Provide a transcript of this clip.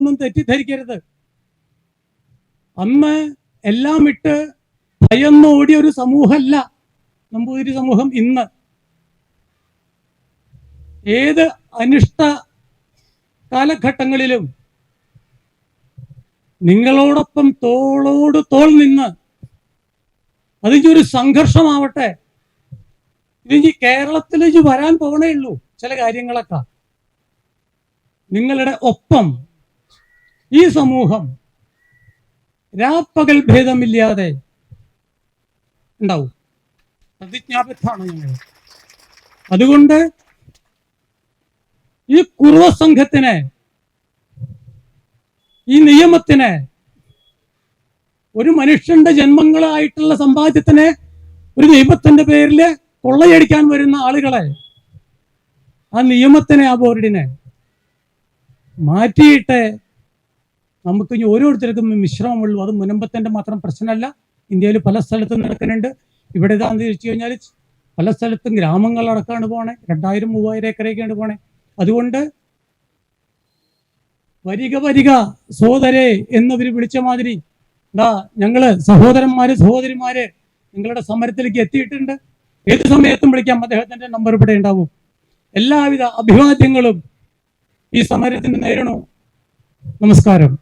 ഒന്നും തെറ്റിദ്ധരിക്കരുത്. അന്ന് എല്ലാം ഇട്ട് ഭയന്നോടിയ ഒരു സമൂഹമല്ല നമ്പൂതിരി സമൂഹം. ഇന്ന് ഏത് അനിഷ്ട കാലഘട്ടങ്ങളിലും നിങ്ങളോടൊപ്പം തോളോട് തോൾ നിന്ന്, അതിൻ്റെ സംഘർഷമാവട്ടെ, ഇതിന് കേരളത്തിലേക്ക് വരാൻ പോകണേ ഉള്ളൂ. ചില കാര്യങ്ങളൊക്കെ നിങ്ങളുടെ ഒപ്പം ഈ സമൂഹം രാപ്പകൽ ഭേദമില്ലാതെ ഉണ്ടാവും. പ്രതിജ്ഞാബദ്ധാണ് ഞങ്ങൾ. അതുകൊണ്ട് ഈ കുറുവ സംഘത്തിനെ, ഈ നിയമത്തിനെ, ഒരു മനുഷ്യന്റെ ജന്മങ്ങളായിട്ടുള്ള സമ്പാദ്യത്തിനെ ഒരു നിയമത്തിന്റെ പേരിൽ കൊള്ളയടിക്കാൻ വരുന്ന ആളുകളെ, ആ നിയമത്തിനെ, ആ ബോർഡിനെ മാറ്റിയിട്ട് നമുക്ക് ഇനി ഓരോരുത്തർക്കും മിശ്രമമുള്ളൂ. അത് മുനമ്പത്തിന്റെ മാത്രം പ്രശ്നമല്ല, ഇന്ത്യയിൽ പല സ്ഥലത്തും നടക്കുന്നുണ്ട്. ഇവിടെ ഇതാന്ന് ചോദിച്ചു കഴിഞ്ഞാൽ പല സ്ഥലത്തും ഗ്രാമങ്ങളടക്കമാണ് പോണേ, 2000-3000 ഏക്കറൊക്കെയാണ് പോണേ. അതുകൊണ്ട് വരിക വരിക സഹോദരേ എന്നവർ വിളിച്ച മാതിരി ഞങ്ങള് സഹോദരന്മാര് സഹോദരിമാര് നിങ്ങളുടെ സമരത്തിലേക്ക് എത്തിയിട്ടുണ്ട്. ഏത് സമയത്തും വിളിക്കാം. അദ്ദേഹത്തിന്റെ നമ്പർ ഇവിടെ ഉണ്ടാവും. എല്ലാവിധ അഭിവാദ്യങ്ങളും ഈ സമരത്തിന് നേരിടണു. നമസ്കാരം.